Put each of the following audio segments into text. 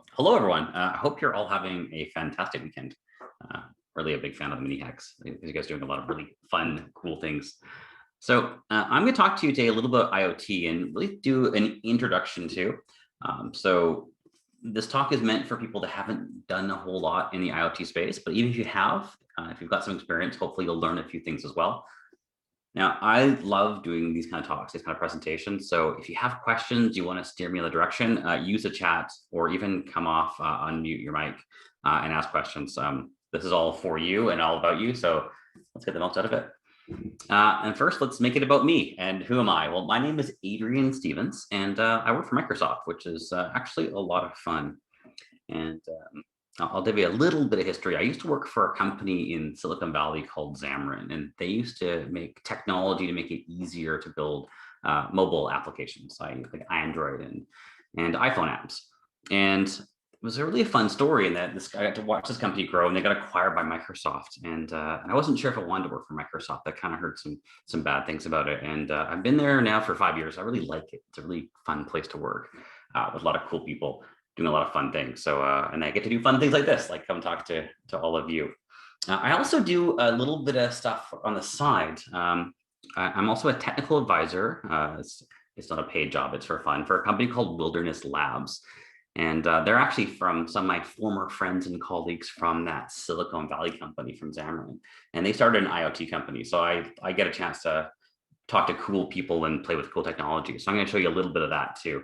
Well, hello everyone. I hope you're all having a fantastic weekend. Really a big fan of the mini hacks. I think you guys are doing a lot of really fun, cool things. So I'm going to talk to you today a little bit about IoT and really do an introduction to. So this talk is meant for people that haven't done a whole lot in the IoT space, but even if you have, if you've got some experience, hopefully you'll learn a few things as well. Now, I love doing these kind of talks, these kind of presentations. So if you have questions, you want to steer me in the direction, use the chat or even come off, unmute your mic and ask questions. This is all for you and all about you. So let's get the most out of it. And first, let's make it about me. And who am I? Well, my name is Adrian Stevens, and I work for Microsoft, which is actually a lot of fun. And I'll give you a little bit of history. I used to work for a company in Silicon Valley called Xamarin, and they used to make technology to make it easier to build mobile applications, like Android and iPhone apps. And it was a really fun story in that I got to watch this company grow, and they got acquired by Microsoft. And I wasn't sure if I wanted to work for Microsoft. I kind of heard some bad things about it. And I've been there now for 5 years. I really like it. It's a really fun place to work with a lot of cool people doing a lot of fun things. So, and I get to do fun things like this, like come talk to all of you. I also do a little bit of stuff on the side. I'm also a technical advisor. It's not a paid job, it's for fun, for a company called Wilderness Labs. And they're actually from some of my former friends and colleagues from that Silicon Valley company from Xamarin. And they started an IoT company. So I get a chance to talk to cool people and play with cool technology. So I'm going to show you a little bit of that too.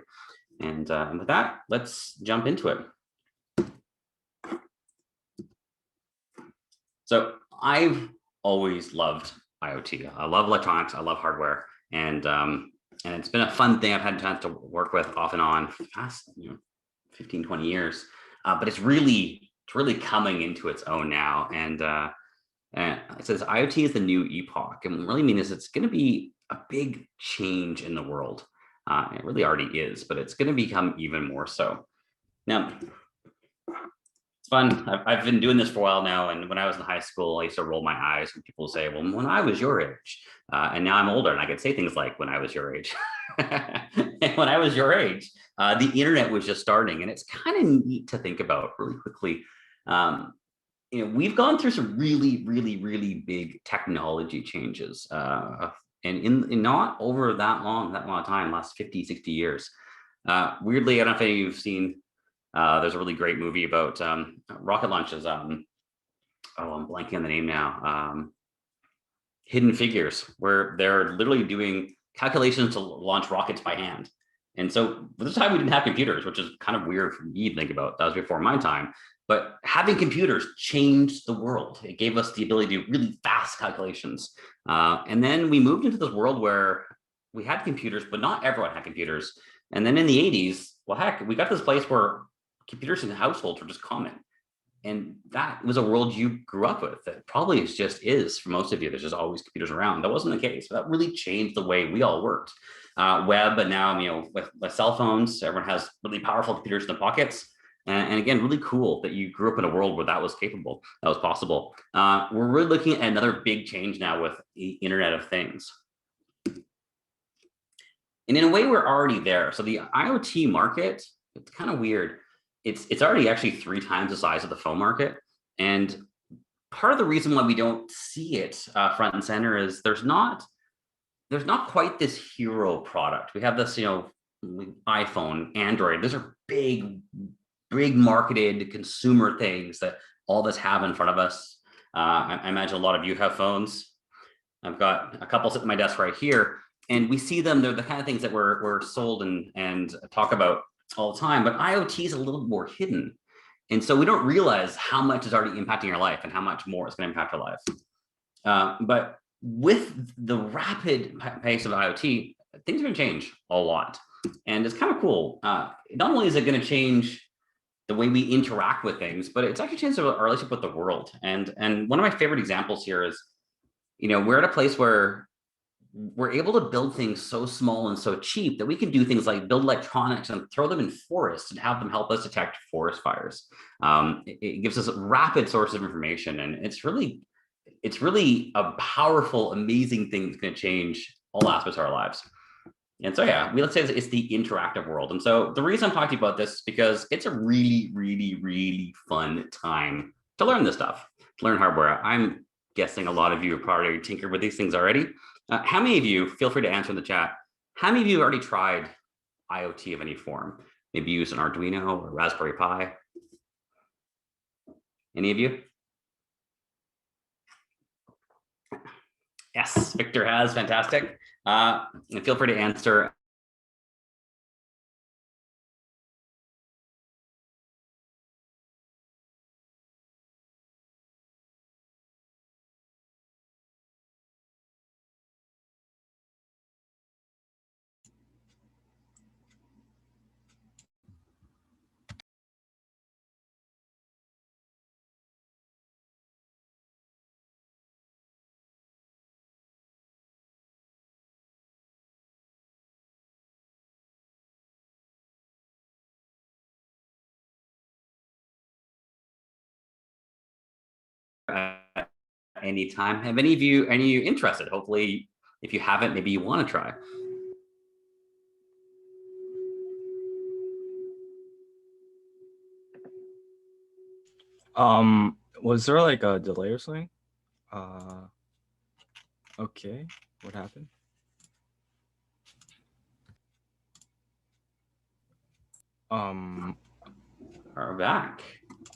And with that, let's jump into it. So I've always loved IoT. I love electronics. I love hardware. And it's been a fun thing I've had a chance to work with off and on for the past 15, 20 years. But it's really coming into its own now. And it says IoT is the new epoch. And what I really mean is it's going to be a big change in the world. It really already is, but it's going to become even more so. Now, it's fun. I've been doing this for a while now. And when I was in high school, I used to roll my eyes when people say, well, when I was your age, and now I'm older and I could say things like when I was your age. And when I was your age, the internet was just starting. And it's kind of neat to think about really quickly. We've gone through some really big technology changes. And in not over that long of time, last 50, 60 years. Weirdly, I don't know if you've seen, there's a really great movie about rocket launches. I'm blanking on the name now. Hidden Figures, where they're literally doing calculations to launch rockets by hand. And so at the time we didn't have computers, which is kind of weird for me to think about. That was before my time. But having computers changed the world. It gave us the ability to do really fast calculations. And then we moved into this world where we had computers, but not everyone had computers. And then in the 80s, well, heck, we got to this place where computers in households were just common. And that was a world you grew up with. That probably just is for most of you. There's just always computers around. That wasn't the case. But that really changed the way we all worked. But now, with cell phones, everyone has really powerful computers in their pockets. And again, really cool that you grew up in a world where that was capable, that was possible. We're really looking at another big change now with the Internet of Things. And in a way, we're already there. So the IoT market, it's kind of weird. It's already actually 3 times the size of the phone market. And part of the reason why we don't see it front and center is there's not quite this hero product. We have this, iPhone, Android. Those are big marketed consumer things that all of us have in front of us. I imagine a lot of you have phones. I've got a couple sitting at my desk right here, and we see them. They're the kind of things that we're sold and talk about all the time. But IoT is a little more hidden, and so we don't realize how much is already impacting our life and how much more it's going to impact our life. But with the rapid pace of IoT, things are going to change a lot, and it's kind of cool. Not only is it going to change the way we interact with things, but it's actually changed our relationship with the world. And one of my favorite examples here is, we're at a place where we're able to build things so small and so cheap that we can do things like build electronics and throw them in forests and have them help us detect forest fires. It gives us a rapid source of information, and it's really a powerful, amazing thing that's going to change all aspects of our lives. And so, yeah, let's say it's the interactive world. And so the reason I'm talking about this is because it's a really, really, really fun time to learn this stuff, to learn hardware. I'm guessing a lot of you have probably tinkered with these things already. How many of you, feel free to answer in the chat, how many of you have already tried IoT of any form? Maybe use an Arduino or Raspberry Pi? Any of you? Yes, Victor has, fantastic. And feel free to answer. Anytime. Have any of you interested? Hopefully, if you haven't, maybe you want to try. Was there like a delay or something? Okay, what happened? Are back.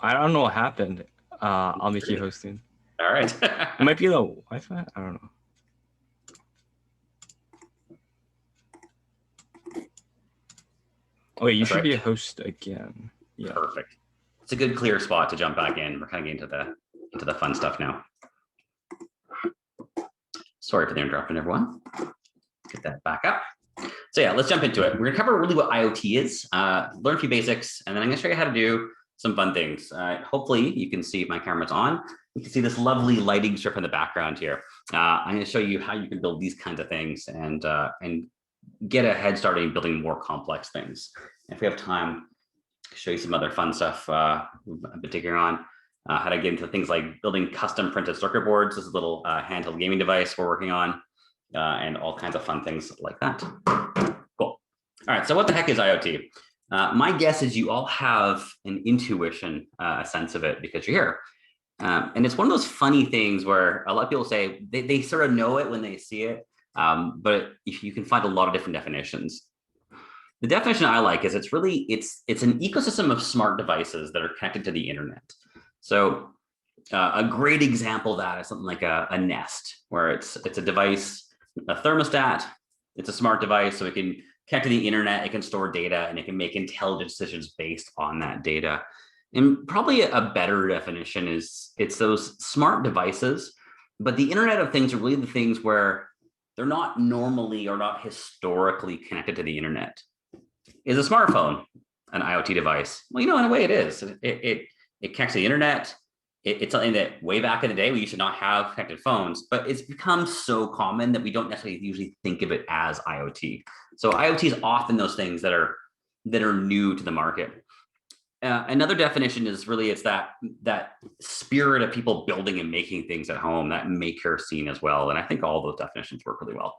I don't know what happened. I'll make you hosting. All right. It might be the Wi-Fi. I don't know. Oh, wait, you should be a host again. Yeah. Perfect. It's a good clear spot to jump back in. We're kind of getting into the fun stuff now. Sorry for the interruption, everyone. Get that back up. So yeah, let's jump into it. We're gonna cover really what IoT is, learn a few basics, and then I'm gonna show you how to do some fun things. Hopefully you can see if my camera's on. You can see this lovely lighting strip in the background here. I'm gonna show you how you can build these kinds of things and get a head start in building more complex things. If we have time, I'll show you some other fun stuff I've been taking on. How to get into things like building custom printed circuit boards. This is a little handheld gaming device we're working on, and all kinds of fun things like that. Cool. All right, so what the heck is IoT? My guess is you all have an intuition, a sense of it because you're here. And it's one of those funny things where a lot of people say they sort of know it when they see it, but you can find a lot of different definitions. The definition I like is it's an ecosystem of smart devices that are connected to the internet. So a great example of that is something like a Nest, where it's a device, a thermostat. It's a smart device, so it can connect to the internet, it can store data, and it can make intelligent decisions based on that data. And probably a better definition is it's those smart devices, but the Internet of Things are really the things where they're not normally or not historically connected to the internet. Is a smartphone an IoT device? Well, in a way it is. It connects to the internet. It's something that way back in the day we used to not have connected phones, but it's become so common that we don't necessarily usually think of it as IoT. So IoT is often those things that are new to the market. Another definition is really it's that spirit of people building and making things at home, that maker scene as well. And I think all those definitions work really well.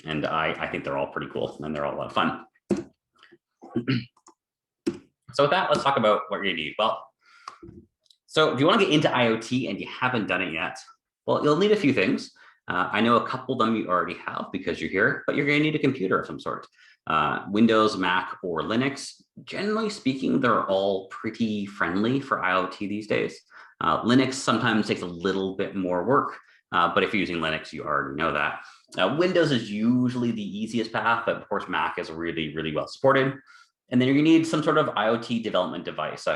And I think they're all pretty cool and they're all a lot of fun. So with that, let's talk about what you're gonna need. Well, so if you want to get into IoT and you haven't done it yet, well, you'll need a few things. I know a couple of them you already have because you're here, but you're going to need a computer of some sort. Windows, Mac, or Linux. Generally speaking, they're all pretty friendly for IoT these days. Linux sometimes takes a little bit more work, but if you're using Linux, you already know that. Windows is usually the easiest path, but of course, Mac is really, really well supported. And then you're gonna need some sort of IoT development device,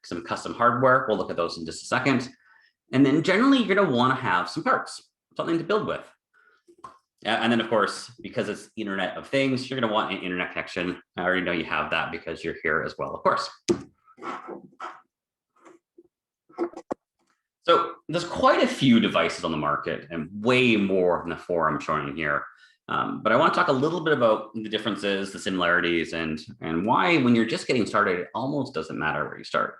some custom hardware. We'll look at those in just a second. And then generally you're gonna wanna have some parts, something to build with. And then of course, because it's Internet of Things, you're gonna want an internet connection. I already know you have that because you're here as well, of course. So there's quite a few devices on the market and way more than the four I'm showing here. But I want to talk a little bit about the differences, the similarities, and why when you're just getting started, it almost doesn't matter where you start.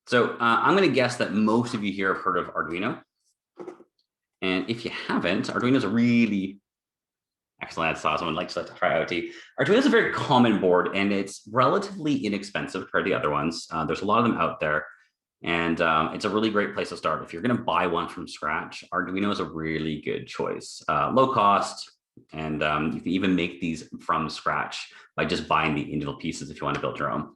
So I'm going to guess that most of you here have heard of Arduino. And if you haven't, Arduino is a really Excellent. I saw someone likes to try IoT. Arduino is a very common board, and it's relatively inexpensive compared to the other ones. There's a lot of them out there, and it's a really great place to start. If you're going to buy one from scratch, Arduino is a really good choice. Low cost, and you can even make these from scratch by just buying the individual pieces if you want to build your own.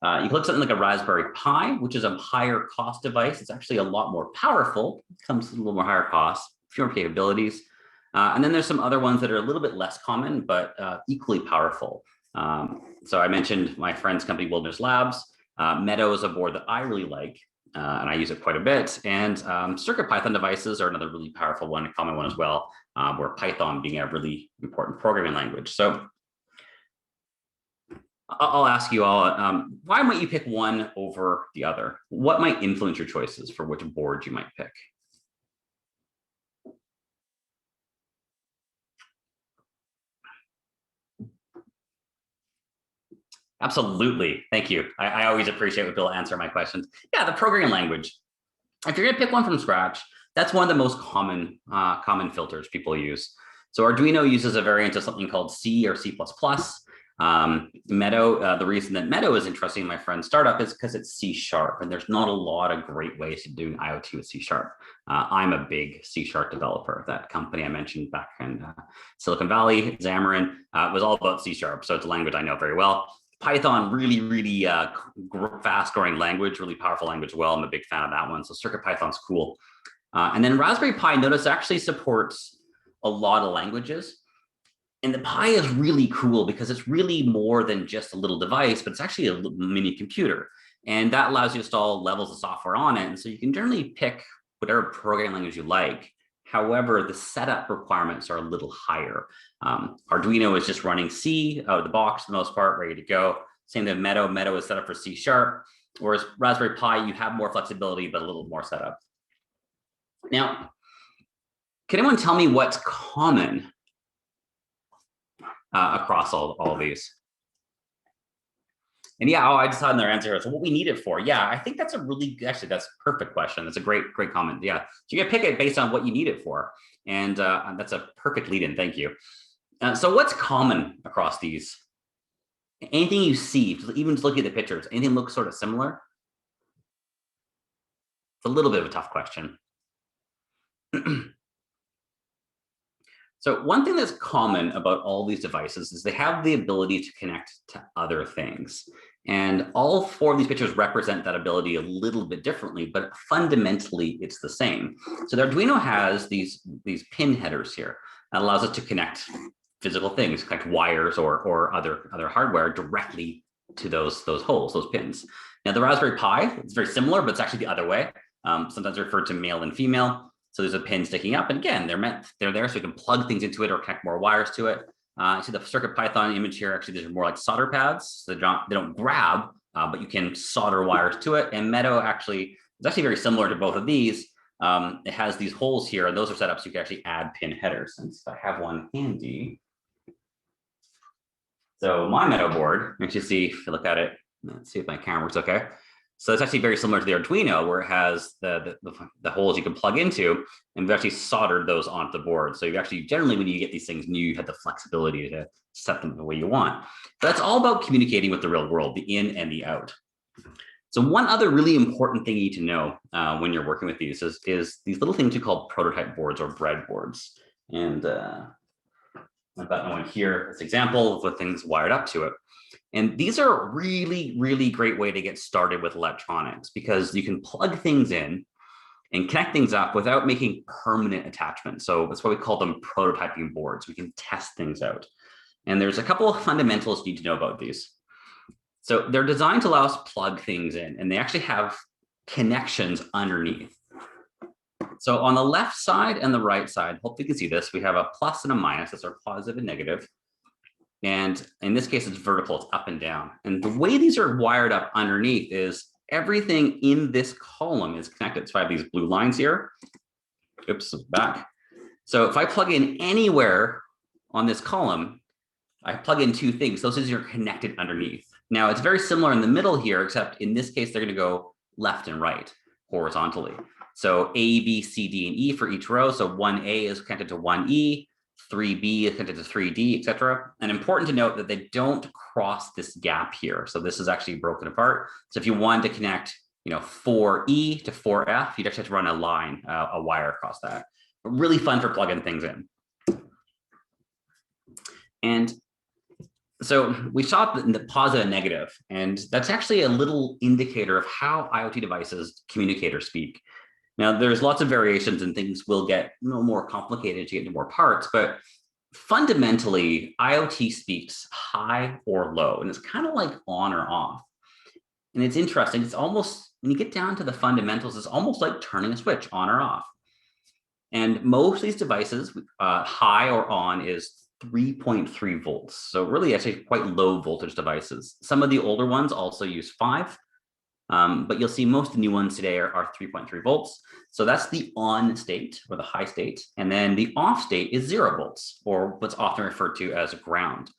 You can look at something like a Raspberry Pi, which is a higher cost device. It's actually a lot more powerful. It comes with a little more higher cost, fewer capabilities. And then there's some other ones that are a little bit less common, but equally powerful. So I mentioned my friend's company, Wilderness Labs. Meadow is a board that I really like, and I use it quite a bit. And CircuitPython devices are another really powerful one, a common one as well, where Python being a really important programming language. So I'll ask you all, why might you pick one over the other? What might influence your choices for which board you might pick? Absolutely. Thank you. I always appreciate when people answer my questions. Yeah, the programming language. If you're going to pick one from scratch, that's one of the most common filters people use. So Arduino uses a variant of something called C or C++. Meadow, the reason that Meadow is interesting in my friend's startup is because it's C#, and there's not a lot of great ways to do IoT with C#. I'm a big C# developer. That company I mentioned back in Silicon Valley, Xamarin, was all about C#. So it's a language I know very well. Python, really fast-growing language, really powerful language as well. I'm a big fan of that one. So CircuitPython's cool. And then Raspberry Pi, notice, actually supports a lot of languages. And the Pi is really cool because it's really more than just a little device, but it's actually a mini computer. And that allows you to install levels of software on it. And so you can generally pick whatever programming language you like. However, the setup requirements are a little higher. Arduino is just running C out of the box for the most part, ready to go. Same with Meadow. Meadow is set up for C#, whereas Raspberry Pi, you have more flexibility, but a little more setup. Now, can anyone tell me what's common across all these? And yeah, I just had another answer here. So what we need it for? Yeah, I think that's a really, actually, that's a perfect question. That's a great comment. Yeah, so you can pick it based on what you need it for. And that's a perfect lead in, thank you. So what's common across these? Anything you see, even just looking at the pictures, anything looks sort of similar? It's a little bit of a tough question. So one thing that's common about all these devices is they have the ability to connect to other things. And all four of these pictures represent that ability a little bit differently, but fundamentally it's the same. So the Arduino has these pin headers here that allows us to connect physical things, connect wires or other hardware directly to those holes, those pins. Now the Raspberry Pi, it's very similar, but it's actually the other way. Sometimes referred to male and female. So there's a pin sticking up, and again, they're there so we can plug things into it or connect more wires to it. See the CircuitPython image here. Actually, there's more like solder pads. So they don't grab, but you can solder wires to it. And Meadow actually is actually very similar to both of these. It has these holes here, and those are set up so you can actually add pin headers. Since I have one handy. So my Meadow board, you can see if you look at it. Let's see if my camera works okay. So it's actually very similar to the Arduino, where it has the holes you can plug into, and we've actually soldered those onto the board. So you actually, generally, when you get these things new, you have the flexibility to set them the way you want. But it's all about communicating with the real world, the in and the out. So one other really important thing you need to know when you're working with these is these little things we call prototype boards or breadboards. And I've got one here as an example of what things wired up to it. And these are a really great way to get started with electronics, because you can plug things in and connect things up without making permanent attachments. So that's why we call them prototyping boards. We can test things out. And there's a couple of fundamentals you need to know about these. So they're designed to allow us to plug things in, and they actually have connections underneath. So on the left side and the right side, hopefully you can see this, we have a plus and a minus. That's our positive and negative. And in this case, it's vertical, it's up and down. And the way these are wired up underneath is everything in this column is connected. So I have these blue lines here. Oops, back. So if I plug in anywhere on this column, I plug in two things. Those things are connected underneath. Now it's very similar in the middle here, except in this case, they're gonna go left and right horizontally. So A, B, C, D, and E for each row. So 1A is connected to 1E. 3B is connected to 3D, etc. And important to note that they don't cross this gap here. So this is actually broken apart. So if you wanted to connect, 4E to 4F, you'd actually have to run a line, a wire across that. Really fun for plugging things in. And so we saw the positive and negative, and that's actually a little indicator of how IoT devices communicate or speak. Now, there's lots of variations and things will get more complicated to get into more parts, but fundamentally, IoT speaks high or low, and it's kind of like on or off. And it's interesting, it's almost, when you get down to the fundamentals, it's almost like turning a switch on or off. And most of these devices, high or on is 3.3 volts. So really actually quite low voltage devices. Some of the older ones also use 5. But you'll see most of the new ones today are 3.3 volts. So that's the on state or the high state. And then the off state is 0 volts, or what's often referred to as ground.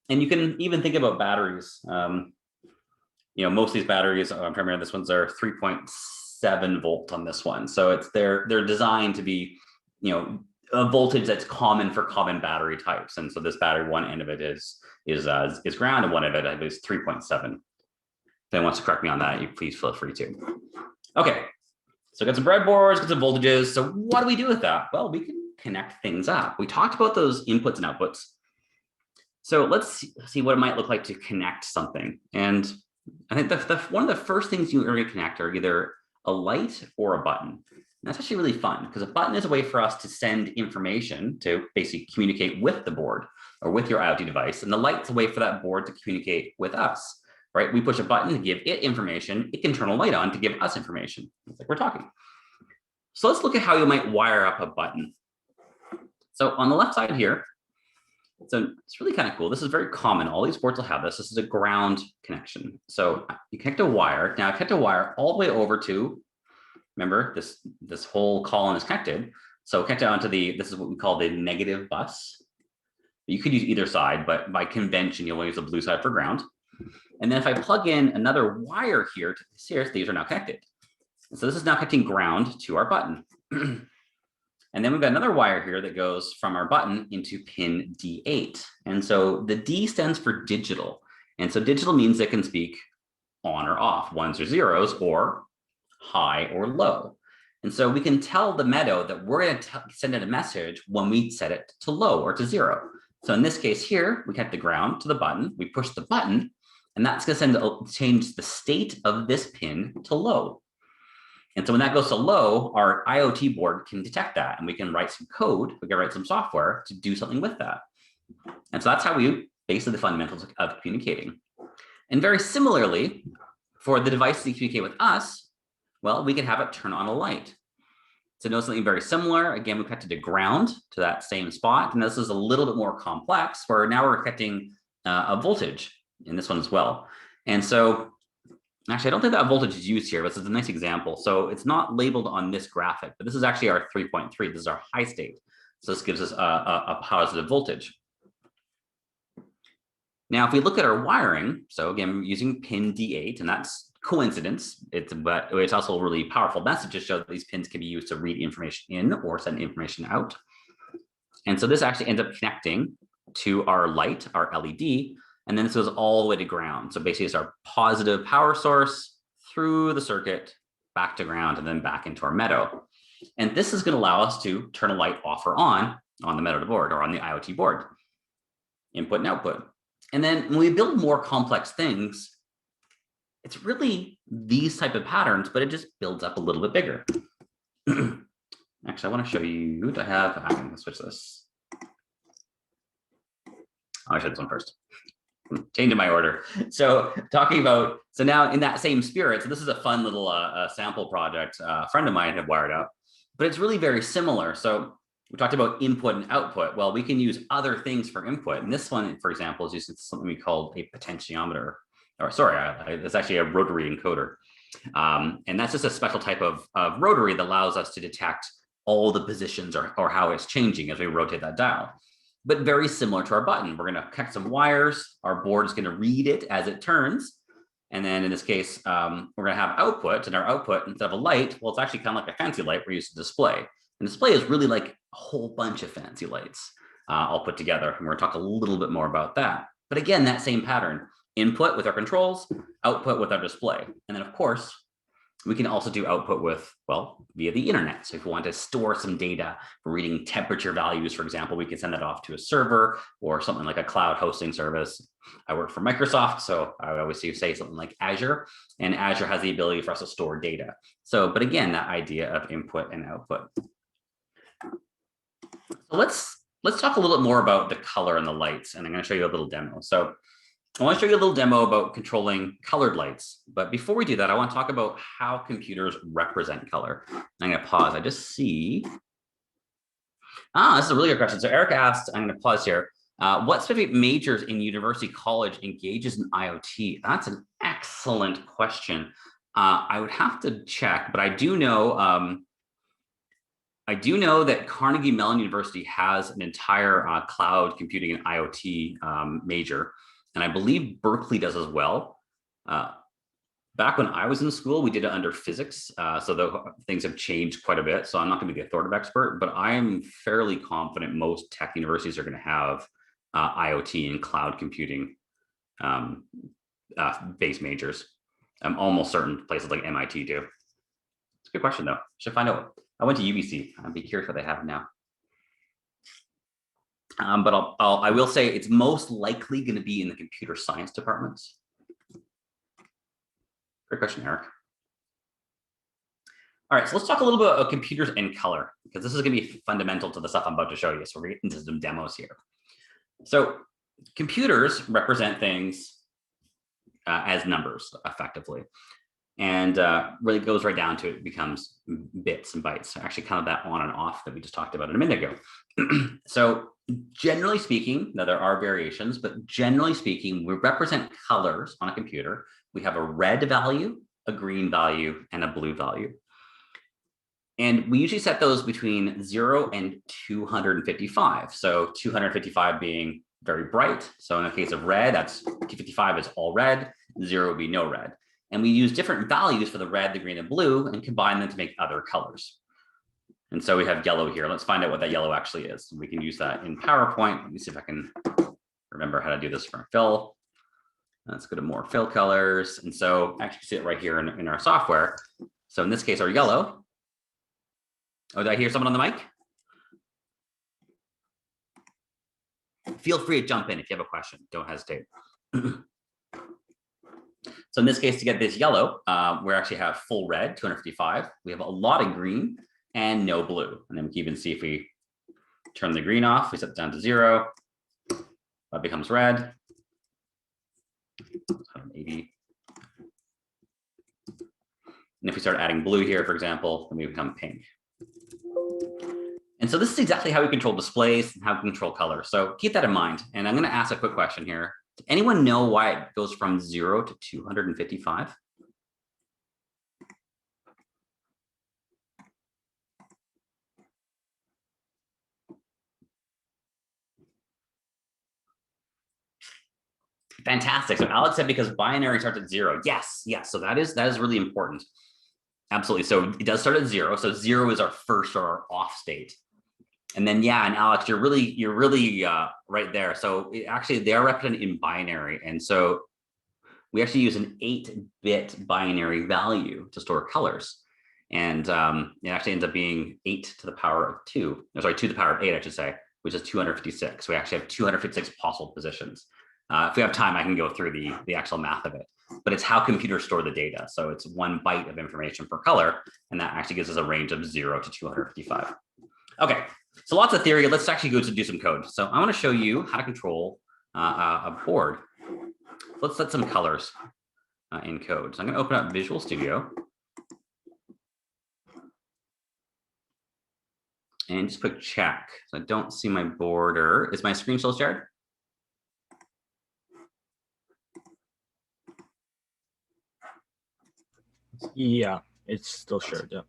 And you can even think about batteries. Most of these batteries, primarily this ones are 3.7 volt on this one. So they're designed to be, a voltage that's common for common battery types. And so this battery, one end of it is ground, and one of it is 3.7. If anyone wants to correct me on that, you please feel free to. Okay, so got some breadboards, got some voltages. So what do we do with that? Well, we can connect things up. We talked about those inputs and outputs. So let's see what it might look like to connect something. And I think one of the first things you're going to connect are either a light or a button. And that's actually really fun, because a button is a way for us to send information to basically communicate with the board or with your IoT device. And the light's a way for that board to communicate with us. Right? We push a button to give it information. It can turn a light on to give us information. It's like we're talking. So let's look at how you might wire up a button. So on the left side here, so it's really kind of cool. This is very common. All these boards will have this. This is a ground connection. So you connect a wire. Now I connect a wire all the way over to, remember, this whole column is connected. So connect it onto this is what we call the negative bus. You could use either side, but by convention, you'll use the blue side for ground. And then if I plug in another wire here to this, these are now connected. And so this is now connecting ground to our button. And then we've got another wire here that goes from our button into pin D8. And so the D stands for digital. And so digital means it can speak on or off, ones or zeros, or high or low. And so we can tell the Meadow that we're going to send it a message when we set it to low or to 0. So in this case here, we connect the ground to the button, we push the button, and that's going to change the state of this pin to low. And so when that goes to low, our IoT board can detect that, and we can write some code, we can write some software to do something with that. And so that's how we basically the fundamentals of communicating. And very similarly, for the device to communicate with us, well, we can have it turn on a light. So notice something very similar. Again, we connected to ground to that same spot. And this is a little bit more complex, where now we're connecting a voltage in this one as well. And so actually, I don't think that voltage is used here, but this is a nice example. So it's not labeled on this graphic, but this is actually our 3.3. This is our high state. So this gives us a positive voltage. Now, if we look at our wiring, so again, we're using pin D8, and that's coincidence, but it's also a really powerful message to show that these pins can be used to read information in or send information out. And so this actually ends up connecting to our light, our LED, and then this goes all the way to ground. So basically it's our positive power source through the circuit, back to ground, and then back into our Meadow. And this is going to allow us to turn a light off or on the Meadow board or on the IoT board, input and output. And then when we build more complex things, it's really these type of patterns, but it just builds up a little bit bigger. Actually, I want to show you, I can switch this. I should this one first. Changing my order. So so now in that same spirit, so this is a fun little sample project a friend of mine had wired up, but it's really very similar. So we talked about input and output. Well, we can use other things for input. And this one, for example, is using something we call a potentiometer. Or sorry, it's actually a rotary encoder. And that's just a special type of rotary that allows us to detect all the positions or how it's changing as we rotate that dial. But very similar to our button. We're going to connect some wires. Our board is going to read it as it turns. And then in this case, we're going to have output. And our output, instead of a light, well, it's actually kind of like a fancy light we're used to display. And display is really like a whole bunch of fancy lights all put together. And we're gonna talk a little bit more about that. But again, that same pattern, input with our controls, output with our display. And then of course, we can also do output with, well, via the internet. So if we want to store some data for reading temperature values, for example, we can send that off to a server or something like a cloud hosting service. I work for Microsoft, so I would always say something like Azure, and Azure has the ability for us to store data. So, but again, that idea of input and output. So let's talk a little bit more about the color and the lights, and I'm going to show you a little demo. So I want to show you a little demo about controlling colored lights. But before we do that, I want to talk about how computers represent color. I'm going to pause. I just see. This is a really good question. So Eric asked, I'm going to pause here. What specific majors in university college engages in IoT? That's an excellent question. I would have to check, but I do know that Carnegie Mellon University has an entire cloud computing and IoT major. And I believe Berkeley does as well. Back when I was in school, we did it under physics. So the things have changed quite a bit. So I'm not going to be the authoritative expert, but I'm fairly confident most tech universities are going to have IoT and cloud computing base majors. I'm almost certain places like MIT do. It's a good question though. Should find out. I went to UBC. I'd be curious what they have now. But I will say it's most likely going to be in the computer science departments. Great question, Eric. All right, so let's talk a little bit about computers and color, because this is going to be fundamental to the stuff I'm about to show you. So we're getting into some demos here. So computers represent things as numbers, effectively. And really goes right down to it becomes bits and bytes. So actually kind of that on and off that we just talked about a minute ago. So generally speaking, now there are variations, but generally speaking, we represent colors on a computer. We have a red value, a green value, and a blue value. And we usually set those between 0 and 255. So 255 being very bright. So in the case of red, that's 255 is all red, 0 would be no red. And we use different values for the red, the green, and blue and combine them to make other colors. And so we have yellow here. Let's find out what that yellow actually is. We can use that in PowerPoint. Let me see if I can remember how to do this for fill. Let's go to more fill colors. And so actually see it right here in our software. So in this case, our yellow. Oh, did I hear someone on the mic? Feel free to jump in if you have a question. Don't hesitate. So in this case, to get this yellow, we actually have full red, 255. We have a lot of green and no blue. And then we can even see if we turn the green off, we set it down to 0, that becomes red. 180. And if we start adding blue here, for example, then we become pink. And so this is exactly how we control displays and how we control color. So keep that in mind. And I'm going to ask a quick question here. Does anyone know why it goes from 0 to 255? Fantastic. So Alex said because binary starts at 0. Yes. So that is really important. Absolutely. So it does start at 0. So 0 is our first or our off state. And then, yeah, and Alex, you're really right there. So actually, they are represented in binary. And so we actually use an 8-bit binary value to store colors. And it actually ends up being 8 to the power of 2. No, sorry, 2 to the power of 8, I should say, which is 256. We actually have 256 possible positions. If we have time, I can go through the actual math of it. But it's how computers store the data. So it's 1 byte of information per color. And that actually gives us a range of 0 to 255. Okay. So lots of theory. Let's actually go to do some code. So I want to show you how to control a board. Let's set some colors in code. So I'm going to open up Visual Studio. And just quick check. So I don't see my border. Is my screen still shared? Yeah, it's still shared. Yeah.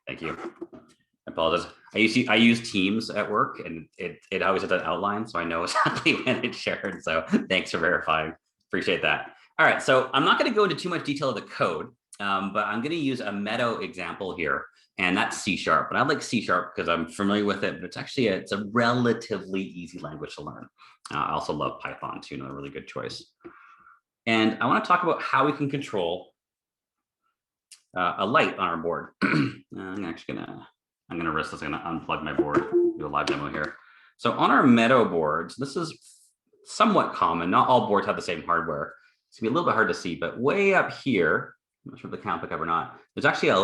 Thank you. I apologize. I use Teams at work, and it always has an outline, so I know exactly when it's shared. So thanks for verifying. Appreciate that. All right, so I'm not going to go into too much detail of the code. but I'm going to use a Meadow example here, and that's C#. But I like C# because I'm familiar with it, but it's actually it's a relatively easy language to learn. I also love Python too, another really good choice. And I want to talk about how we can control a light on our board. I'm actually gonna risk this. I'm gonna unplug my board, do a live demo here. So on our Meadow boards, this is somewhat common. Not all boards have the same hardware. It's gonna be a little bit hard to see, but way up here, I'm not sure if the camera pick up or not, there's actually a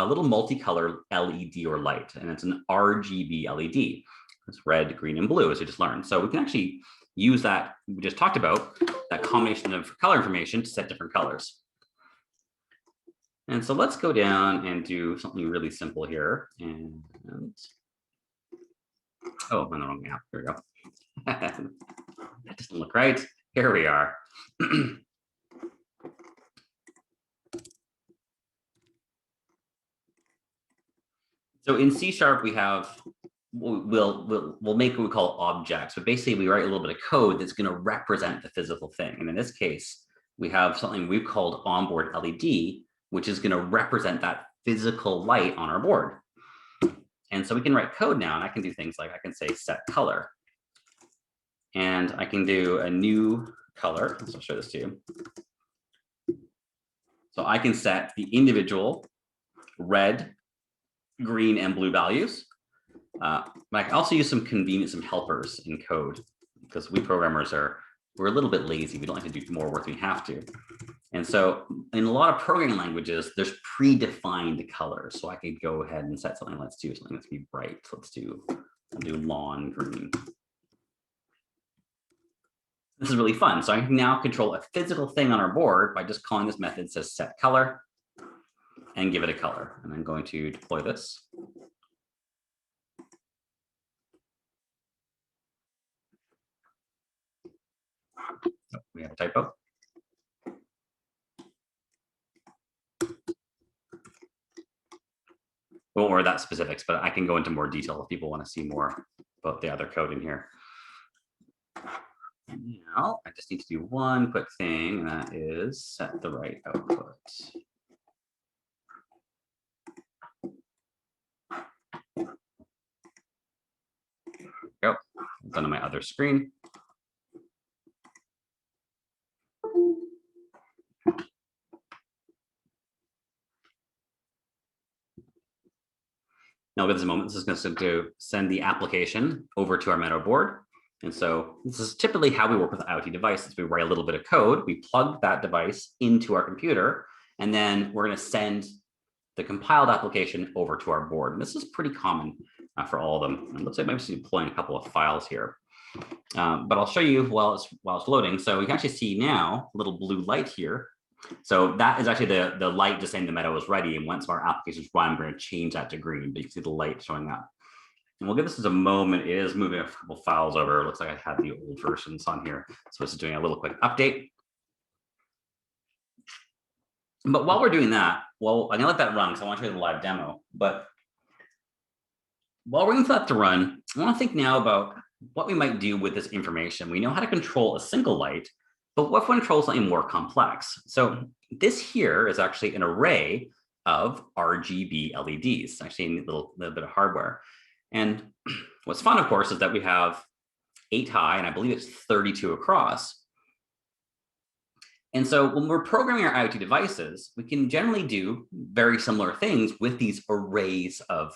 little multicolor LED or light, and it's an RGB LED. It's red, green, and blue, as we just learned. So we can actually use that we just talked about, that combination of color information to set different colors. And so let's go down and do something really simple here. And oh, I'm on the wrong app. Here we go. That doesn't look right. Here we are. So in C# we have, we'll make what we call objects, but basically we write a little bit of code that's going to represent the physical thing. And in this case, we have something we've called onboard LED, which is going to represent that physical light on our board. And so we can write code now, and I can do things like I can say set color, and I can do a new color. So I'll show this to you. So I can set the individual red, green, and blue values. But I can also use some convenience, some helpers in code, because we programmers we're a little bit lazy. We don't like to do more work than we have to. And so in a lot of programming languages, there's predefined colors. So I could go ahead and set something. Let's do something that's be bright. Let's do lawn green. This is really fun. So I can now control a physical thing on our board by just calling this method that says set color and give it a color. And I'm going to deploy this. Oh, we have a typo. We won't worry about specifics, but I can go into more detail if people want to see more about the other code in here. Now, I just need to do one quick thing, and that is set the right output. There we go. I've done on my other screen. Now, give this a moment. This is going to send the application over to our Meadow board. And so this is typically how we work with IoT devices. We write a little bit of code, we plug that device into our computer, and then we're going to send the compiled application over to our board. And this is pretty common for all of them. And looks like maybe I'm deploying a couple of files here. But I'll show you while it's loading. So we can actually see now a little blue light here. So that is actually the light just saying the Meadow is ready. And once our application is run, we're going to change that to green. But you can see the light showing up. And we'll give this as a moment. It is moving a couple files over. It looks like I had the old versions on here. So this is doing a little quick update. But while we're doing that, well, I'm gonna let that run because I want to show you the live demo. But while we're waiting for that to run, I want to think now about what we might do with this information. We know how to control a single light, but what if we control something more complex? So this here is actually an array of RGB LEDs. It's actually a little bit of hardware. And what's fun, of course, is that we have 8 high, and I believe it's 32 across. And so when we're programming our IoT devices, we can generally do very similar things with these arrays of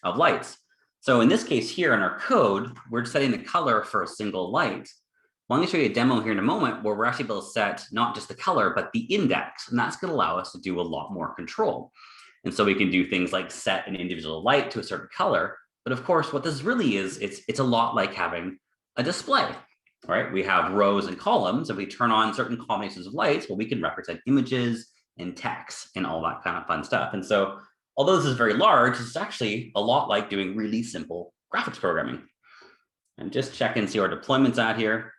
lights. So in this case here in our code, we're setting the color for a single light. Well, I'm going to show you a demo here in a moment where we're actually able to set not just the color, but the index. And that's going to allow us to do a lot more control. And so we can do things like set an individual light to a certain color. But of course, what this really is, it's a lot like having a display, right? We have rows and columns. If we turn on certain combinations of lights, well, we can represent images and text and all that kind of fun stuff. And so although this is very large, it's actually a lot like doing really simple graphics programming. And just check and see our deployment's at here.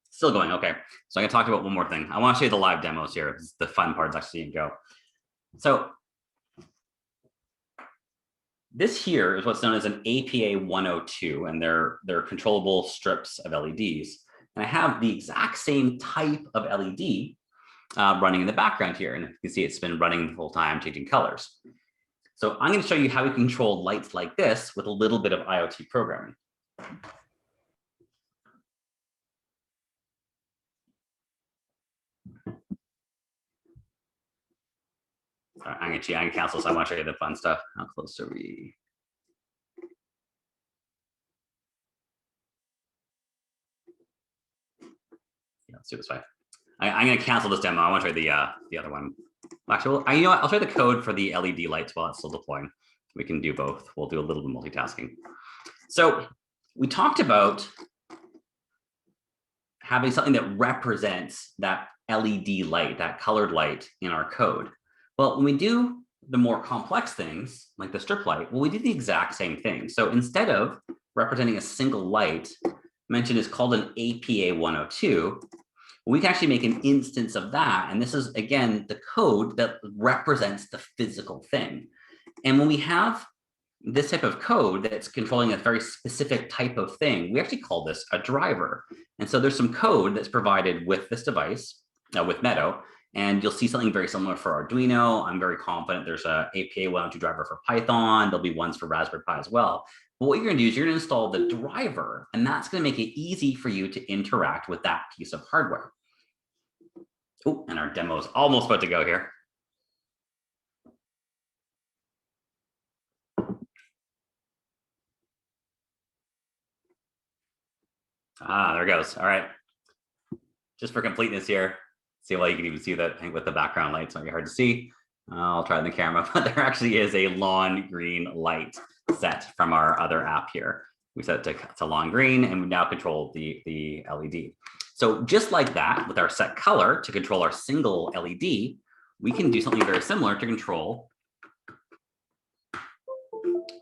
Still going, okay. So I'm gonna talk about one more thing. I wanna show you the live demos here. This is the fun part is actually seeing it go. So this here is what's known as an APA 102, and they're controllable strips of LEDs. And I have the exact same type of LED running in the background here. And you can see it's been running the whole time, changing colors. So I'm going to show you how we control lights like this with a little bit of IoT programming. I'm going to cancel, so I want to show you the fun stuff. How close are we? Yeah, let's do this way. I'm going to cancel this demo. I want to show you the other one. Actually, you know what? I'll show you the code for the LED lights while it's still deploying. We can do both. We'll do a little bit of multitasking. So we talked about having something that represents that LED light, that colored light in our code. Well, when we do the more complex things, like the strip light, well, we do the exact same thing. So instead of representing a single light, mentioned is called an APA 102, we can actually make an instance of that. And this is, again, the code that represents the physical thing. And when we have this type of code that's controlling a very specific type of thing, we actually call this a driver. And so there's some code that's provided with this device, with Meadow, and you'll see something very similar for Arduino. I'm very confident there's a APA 102 driver for Python. There'll be ones for Raspberry Pi as well. But what you're going to do is you're going to install the driver, and that's going to make it easy for you to interact with that piece of hardware. Oh, and our demo is almost about to go here. There it goes. All right. Just for completeness here, see, well, you can even see that, I think, with the background lights, might be hard to see. I'll try in the camera, but there actually is a lawn green light set from our other app here. We set it to lawn green, and we now control the LED. So just like that, with our set color to control our single LED, we can do something very similar to control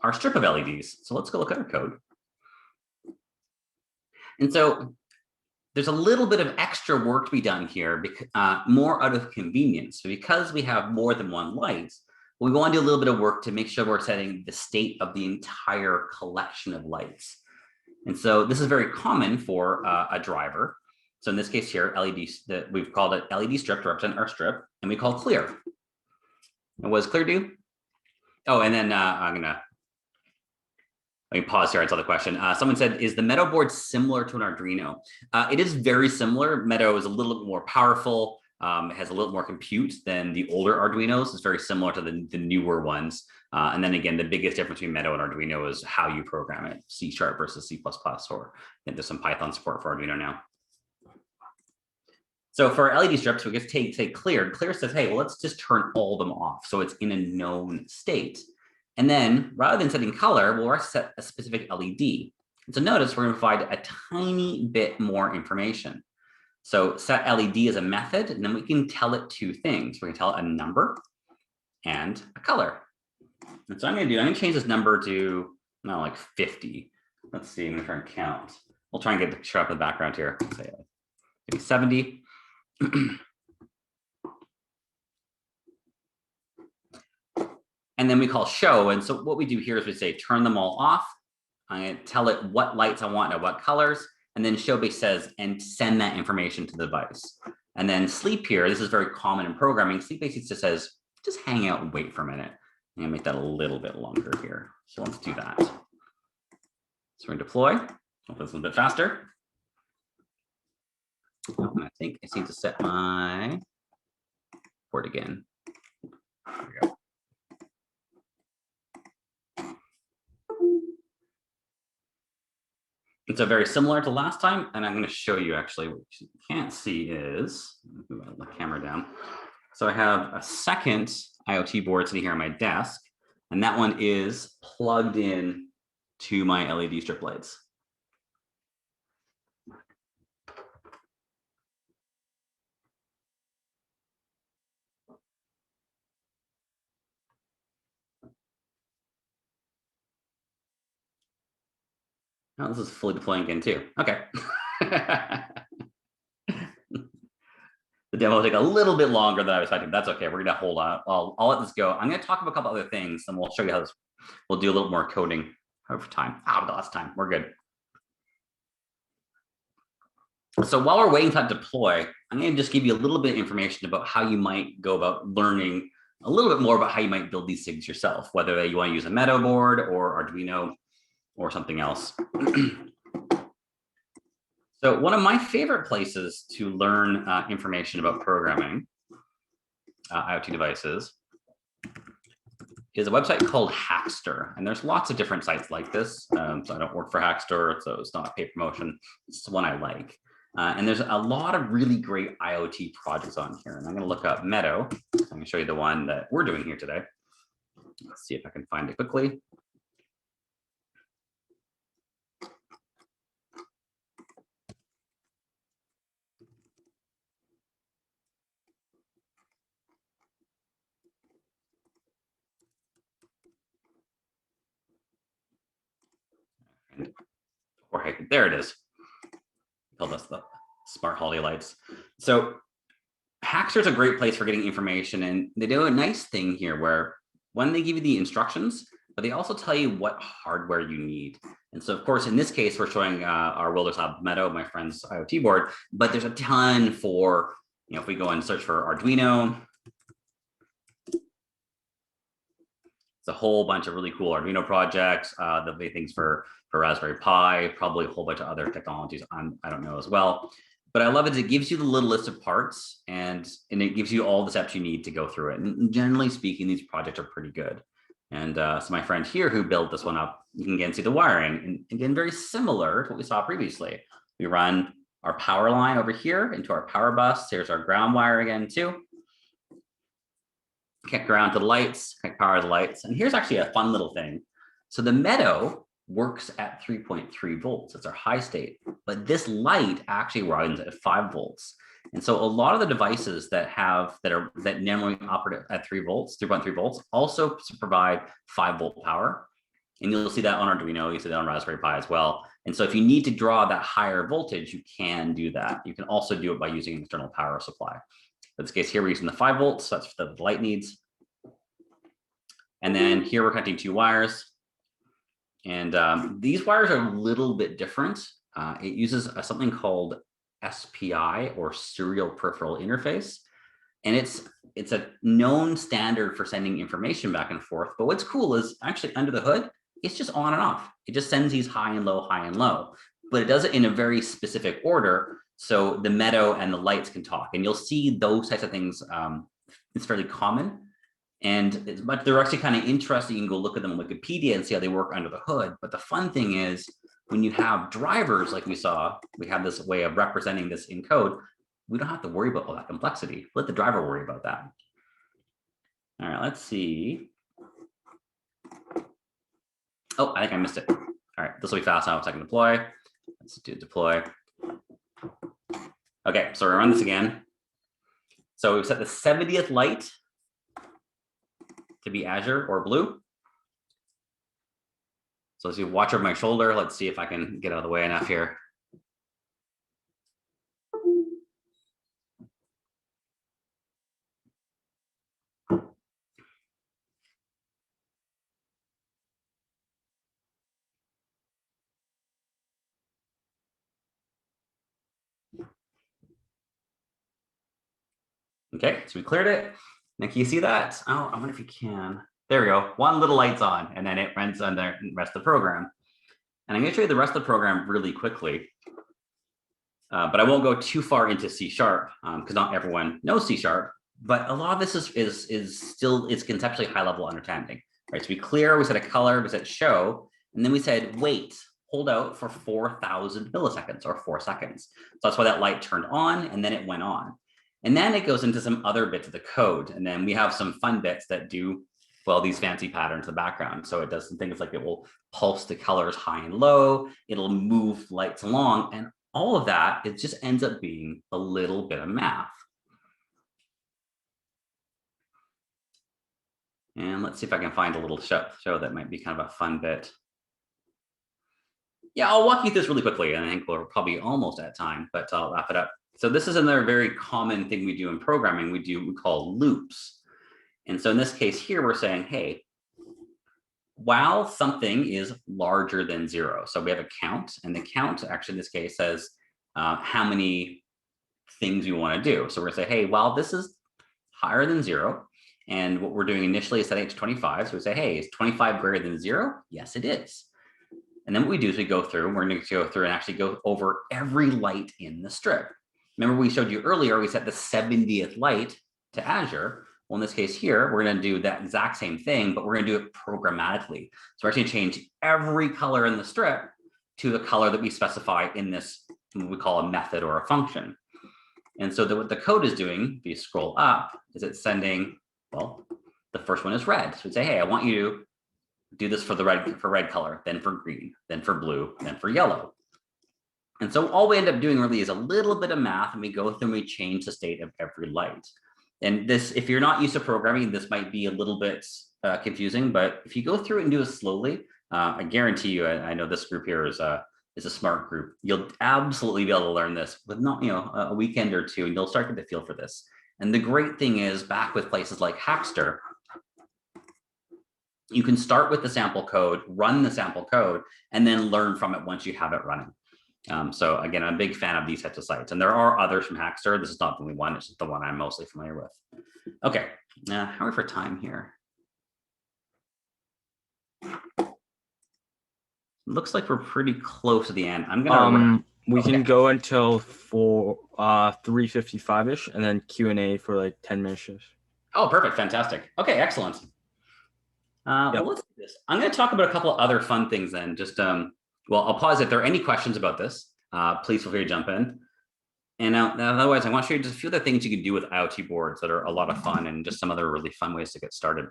our strip of LEDs. So let's go look at our code. And so there's a little bit of extra work to be done here, because, more out of convenience. So because we have more than one light, we want to do a little bit of work to make sure we're setting the state of the entire collection of lights. And so this is very common for a driver. So in this case here, LEDs, that we've called it LED strip to represent our strip, and we call clear. And what does clear do? Oh, and then let me pause here and answer the question. Someone said, is the Meadow board similar to an Arduino? It is very similar. Meadow is a little bit more powerful. It has a little more compute than the older Arduinos. It's very similar to the newer ones. And then again, the biggest difference between Meadow and Arduino is how you program it, CSharp versus C++, or there's some Python support for Arduino now. So for LED strips, we just say clear. Clear says, hey, well, let's just turn all of them off, so it's in a known state. And then rather than setting color, we'll set a specific LED. And so notice we're going to provide a tiny bit more information. So set LED is a method, and then we can tell it two things. We can tell it a number and a color. And so I'm going to change this number to like 50. Let's see, I'm going to try and count. We'll try and get the show up in the background here. Let's say maybe 70. And then we call show. And so what we do here is we say, turn them all off. I'm going to tell it what lights I want and what colors. And then show base says, and send that information to the device. And then sleep here, this is very common in programming. Sleep base just says, just hang out and wait for a minute. I'm going to make that a little bit longer here. So let's do that. So we're going to deploy. Hopefully it's a little bit faster. I think I need to set my port again. There we go. And so very similar to last time, and I'm going to show you actually what you can't see is, move the camera down. So I have a second IoT board sitting here on my desk, and that one is plugged in to my LED strip lights. Oh, this is fully deploying again too. Okay. The demo will take a little bit longer than I was expecting. That's okay. We're gonna hold on. I'll let this go. I'm gonna talk about a couple other things, and we'll show you how this. We'll do a little more coding over time. We got lots of time. We're good. So while we're waiting for that to deploy, I'm going to just give you a little bit of information about how you might go about learning a little bit more about how you might build these things yourself, whether you want to use a Meadow board or Arduino or something else. So one of my favorite places to learn information about programming IoT devices is a website called Hackster. And there's lots of different sites like this. So I don't work for Hackster, so it's not a paid promotion. It's the one I like. And there's a lot of really great IoT projects on here. And I'm going to look up Meadow. I'm going to show you the one that we're doing here today. Let's see if I can find it quickly. There it is. Called us the smart holiday lights. So Hackster is a great place for getting information, and they do a nice thing here where when they give you the instructions, but they also tell you what hardware you need. And so, of course, in this case, we're showing our Wilderness Lab Meadow, my friend's IoT board, but there's a ton for, if we go and search for Arduino, it's a whole bunch of really cool Arduino projects. There'll be things for Raspberry Pi, probably a whole bunch of other technologies I don't know as well. But I love it. It gives you the little list of parts and it gives you all the steps you need to go through it. And generally speaking, these projects are pretty good. And so my friend here who built this one up, you can again see the wiring. And again, very similar to what we saw previously. We run our power line over here into our power bus. Here's our ground wire again too. Connect ground to the lights, connect power to the lights. And here's actually a fun little thing. So the Meadow works at 3.3 volts. It's our high state, but this light actually runs at 5 volts. And so a lot of the devices that normally operate at 3 volts, 3.3 volts, also provide 5-volt power. And you'll see that on Arduino, you see that on Raspberry Pi as well. And so if you need to draw that higher voltage, you can do that. You can also do it by using an external power supply. In this case here, we're using the 5 volts, so that's what the light needs. And then here we're connecting 2 wires. And these wires are a little bit different. It uses something called SPI or serial peripheral interface. And it's a known standard for sending information back and forth. But what's cool is actually under the hood, it's just on and off. It just sends these high and low, high and low. But it does it in a very specific order. So the Meadow and the lights can talk. And you'll see those types of things. It's fairly common. And but they're actually kind of interesting. You can go look at them on Wikipedia and see how they work under the hood. But the fun thing is when you have drivers like we saw, we have this way of representing this in code. We don't have to worry about all that complexity. Let the driver worry about that. All right, let's see. Oh, I think I missed it. All right, this will be fast now. If I can deploy. Let's do deploy. Okay, so we're gonna run this again. So we've set the 70th light to be azure or blue. So as you watch over my shoulder, let's see if I can get out of the way enough here. Okay, so we cleared it. Now, can you see that? Oh, I wonder if you can. There we go. One little light's on, and then it runs on the rest of the program. And I'm going to show you the rest of the program really quickly. But I won't go too far into CSharp because not everyone knows CSharp. But a lot of this is still conceptually high level understanding. Right? So we clear, we set a color, we set show, and then we said wait, hold out for 4,000 milliseconds or 4 seconds. So that's why that light turned on, and then it went on. And then it goes into some other bits of the code. And then we have some fun bits that do, well, these fancy patterns in the background. So it does some things like it will pulse the colors high and low. It'll move lights along. And all of that, it just ends up being a little bit of math. And let's see if I can find a little show that might be kind of a fun bit. Yeah, I'll walk you through this really quickly. And I think we're probably almost at time, but I'll wrap it up. So this is another very common thing we do in programming. We call loops. And so in this case here, we're saying, hey, while something is larger than 0, so we have a count, and the count actually in this case says how many things you want to do. So we're gonna say, hey, well, this is higher than 0. And what we're doing initially is setting it to 25. So we say, hey, is 25 greater than 0? Yes, it is. And then what we do is we go through, and we're going to go through and actually go over every light in the strip. Remember we showed you earlier, we set the 70th light to Azure. Well, in this case here, we're going to do that exact same thing, but we're going to do it programmatically. So we're actually change every color in the strip to the color that we specify in this, what we call a method or a function. And so what the code is doing, if you scroll up, is it's sending, well, the first one is red. So we say, hey, I want you to do this for the red color, then for green, then for blue, then for yellow. And so all we end up doing really is a little bit of math, and we go through and we change the state of every light. And this, if you're not used to programming, this might be a little bit confusing, but if you go through it and do it slowly, I guarantee you, I know this group here is a smart group. You'll absolutely be able to learn this with not, a weekend or two, and you'll start to get the feel for this. And the great thing is, back with places like Hackster, you can start with the sample code, run the sample code, and then learn from it once you have it running. So again, I'm a big fan of these types of sites, and there are others from Hackster. This is not the only one, it's just the one I'm mostly familiar with. Okay, how are we for time here? Looks like we're pretty close to the end. I'm gonna we can go until 3:55-ish, and then Q&A for like 10 minutes. Oh, perfect, fantastic. Okay, excellent. Well, let's do this. I'm going to talk about a couple of other fun things then. Just well, I'll pause if there are any questions about this. Please feel free to jump in. And now, otherwise, I want to show you just a few other things you can do with IoT boards that are a lot of fun, and just some other really fun ways to get started.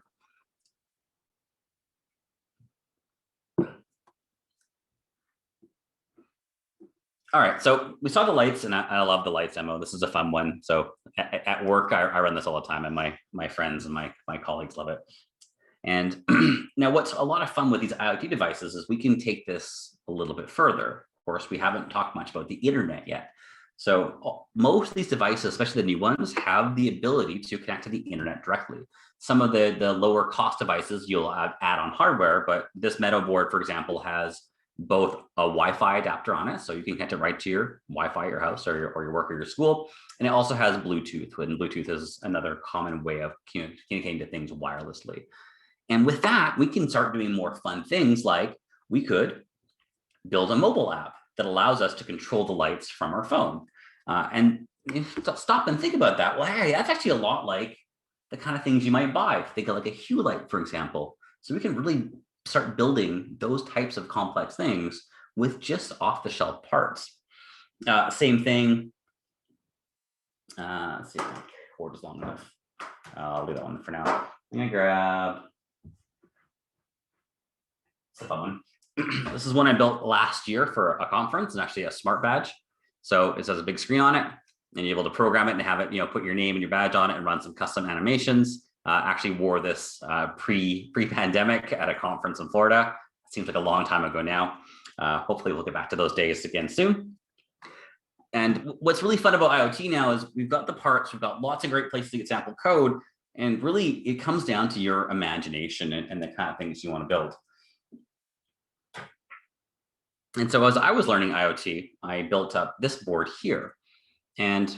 All right, so we saw the lights, and I love the lights demo. This is a fun one. So at work, I run this all the time, and my friends and my colleagues love it. And now what's a lot of fun with these IoT devices is we can take this a little bit further. Of course, we haven't talked much about the internet yet. So most of these devices, especially the new ones, have the ability to connect to the internet directly. Some of the lower cost devices you'll add on hardware, but this Meadow board, for example, has both a Wi-Fi adapter on it, so you can connect it right to your Wi-Fi at your house or your work or your school. And it also has Bluetooth, and Bluetooth is another common way of communicating to things wirelessly. And with that, we can start doing more fun things, like we could build a mobile app that allows us to control the lights from our phone. And stop and think about that. Well, hey, that's actually a lot like the kind of things you might buy. Think of like a hue light, for example. So we can really start building those types of complex things with just off-the-shelf parts. Same thing. Let's see if my cord is long enough. I'll do that one for now. I'm gonna grab the fun one. This is one I built last year for a conference, and actually a smart badge. So it has a big screen on it, and you're able to program it and have it, put your name and your badge on it and run some custom animations. Actually wore this pre-pandemic at a conference in Florida. It seems like a long time ago now. Hopefully we'll get back to those days again soon. And what's really fun about IoT now is we've got the parts, we've got lots of great places to get sample code, and really it comes down to your imagination and the kind of things you want to build. And so as I was learning IoT, I built up this board here, and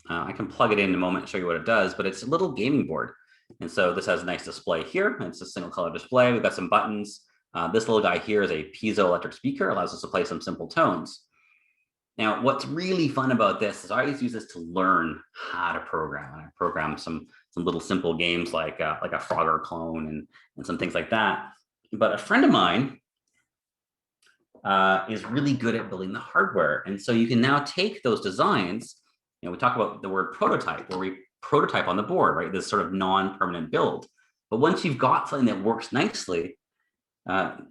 I can plug it in a moment and show you what it does, but it's a little gaming board. And so this has a nice display here. It's a single color display. We've got some buttons. This little guy here is a piezoelectric speaker, allows us to play some simple tones. Now, what's really fun about this is I always use this to learn how to program. And I program some little simple games like a Frogger clone and some things like that. But a friend of mine is really good at building the hardware. And so you can now take those designs, we talk about the word prototype, where we prototype on the board, right? This sort of non-permanent build. But once you've got something that works nicely,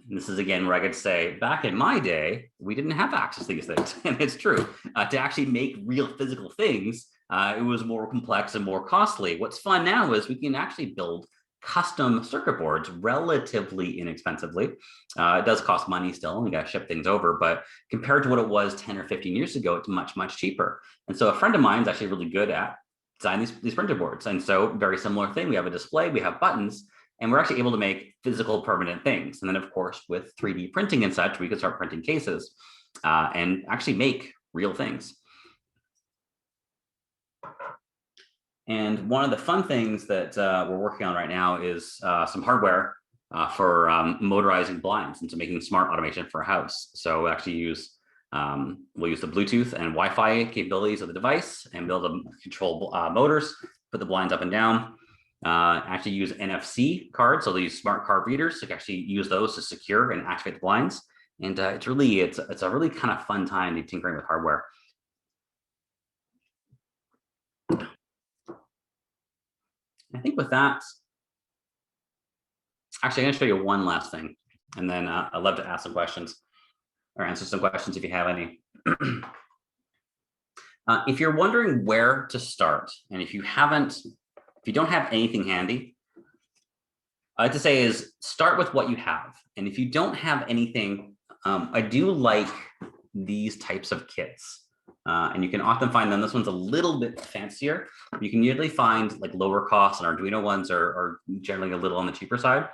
this is again where I could say, back in my day, we didn't have access to these things. And it's true. To actually make real physical things, it was more complex and more costly. What's fun now is we can actually build custom circuit boards relatively inexpensively. It does cost money still, and we got to ship things over, but compared to what it was 10 or 15 years ago, it's much, much cheaper. And so a friend of mine is actually really good at designing these printed boards. And so very similar thing, we have a display, we have buttons, and we're actually able to make physical permanent things. And then of course, with 3D printing and such, we could start printing cases and actually make real things. And one of the fun things that we're working on right now is some hardware for motorizing blinds and so making smart automation for a house. So we'll actually use we'll use the Bluetooth and Wi-Fi capabilities of the device and be able to control motors, put the blinds up and down. Actually use NFC cards, so they use smart card readers to actually use those to secure and activate the blinds. And it's a really kind of fun time to tinkering with hardware. I think with that, actually, I'm going to show you one last thing, and then I'd love to ask some questions or answer some questions if you have any. If you're wondering where to start, and if you don't have anything handy, I like to say is start with what you have. And if you don't have anything, I do like these types of kits. And you can often find them. This one's a little bit fancier. You can usually find like lower cost, and Arduino ones are generally a little on the cheaper side.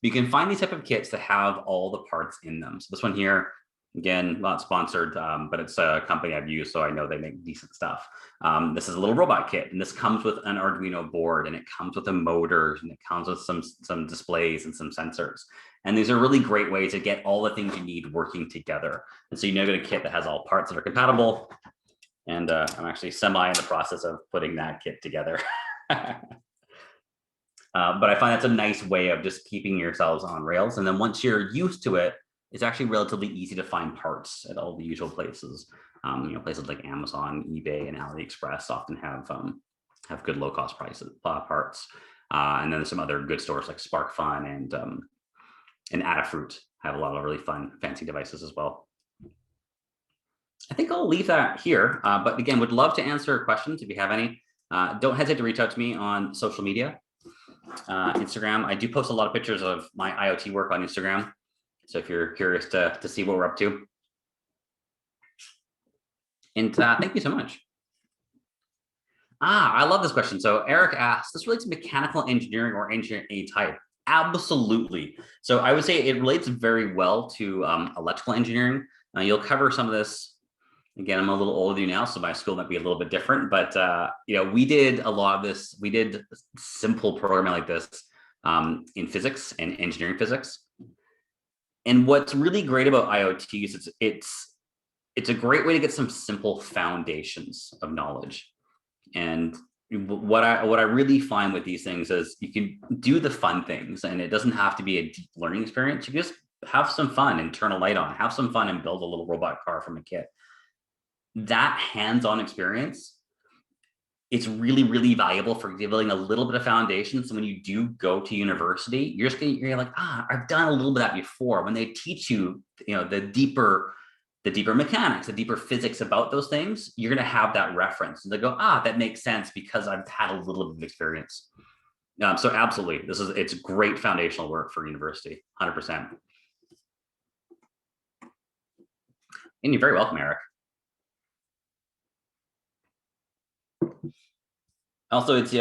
You can find these type of kits that have all the parts in them. So this one here, again, not sponsored, but it's a company I've used, so I know they make decent stuff. This is a little robot kit, and this comes with an Arduino board, and it comes with a motor, and it comes with some displays and some sensors. And these are really great ways to get all the things you need working together. And so you get a kit that has all parts that are compatible. And I'm actually semi in the process of putting that kit together. But I find that's a nice way of just keeping yourselves on rails. And then once you're used to it, it's actually relatively easy to find parts at all the usual places. Places like Amazon, eBay, and AliExpress often have good low cost prices parts. And then there's some other good stores like SparkFun and Adafruit have a lot of really fun, fancy devices as well. I think I'll leave that here, but again, would love to answer questions if you have any. Don't hesitate to reach out to me on social media, Instagram. I do post a lot of pictures of my IoT work on Instagram. So if you're curious to see what we're up to. And thank you so much. I love this question. So Eric asks, this relates to mechanical engineering or engineering any type? Absolutely. So I would say it relates very well to electrical engineering. You'll cover some of this. Again, I'm a little older than you now, so my school might be a little bit different, but we did a lot of this. We did simple programming like this in physics and engineering physics. And what's really great about IoT is it's a great way to get some simple foundations of knowledge. And what I really find with these things is you can do the fun things, and it doesn't have to be a deep learning experience. You just have some fun and turn a light on, have some fun and build a little robot car from a kit. That hands-on experience, it's really, really valuable for building a little bit of foundation. So when you do go to university, you're like, I've done a little bit of that before. When they teach you, the deeper mechanics, the deeper physics about those things, you're going to have that reference. And they go, that makes sense because I've had a little bit of experience. So absolutely, it's great foundational work for university, 100%. And you're very welcome, Eric. Also, it's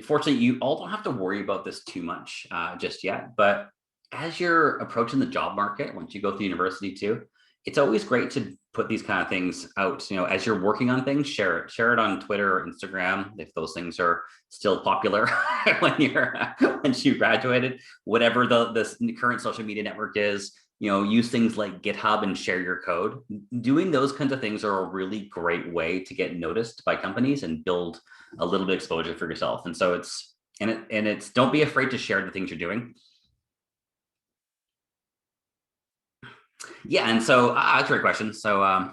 fortunately, you all don't have to worry about this too much just yet. But as you're approaching the job market, once you go through university too, it's always great to put these kind of things out. As you're working on things, share it on Twitter or Instagram if those things are still popular once you graduated. Whatever the current social media network is, use things like GitHub and share your code. Doing those kinds of things are a really great way to get noticed by companies and build a little bit of exposure for yourself. And so it's don't be afraid to share the things you're doing. Yeah, and so that's a great question. So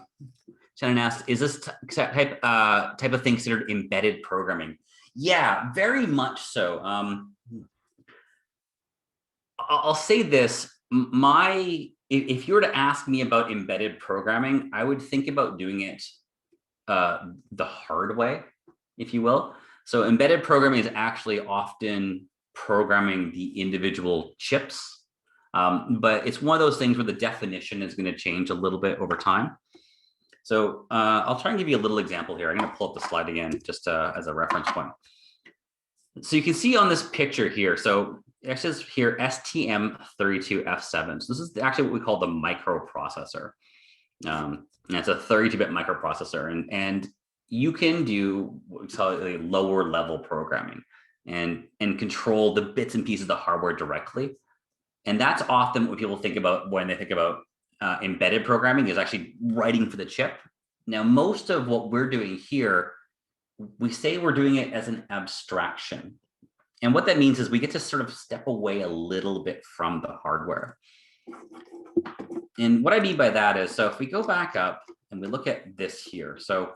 Shannon asked, is this type of thing considered embedded programming? Yeah, very much so. I'll say this. If you were to ask me about embedded programming, I would think about doing it the hard way, if you will. So embedded programming is actually often programming the individual chips. But it's one of those things where the definition is going to change a little bit over time. So I'll try and give you a little example here. I'm going to pull up the slide again just as a reference point. So you can see on this picture here, so it says here STM32F7. So this is actually what we call the microprocessor. And it's a 32-bit microprocessor, and you can do what's called a lower level programming and control the bits and pieces of the hardware directly. And that's often what people think about when they think about embedded programming, is actually writing for the chip. Now, most of what we're doing here, we say we're doing it as an abstraction. And what that means is we get to sort of step away a little bit from the hardware. And what I mean by that is, so if we go back up and we look at this here, so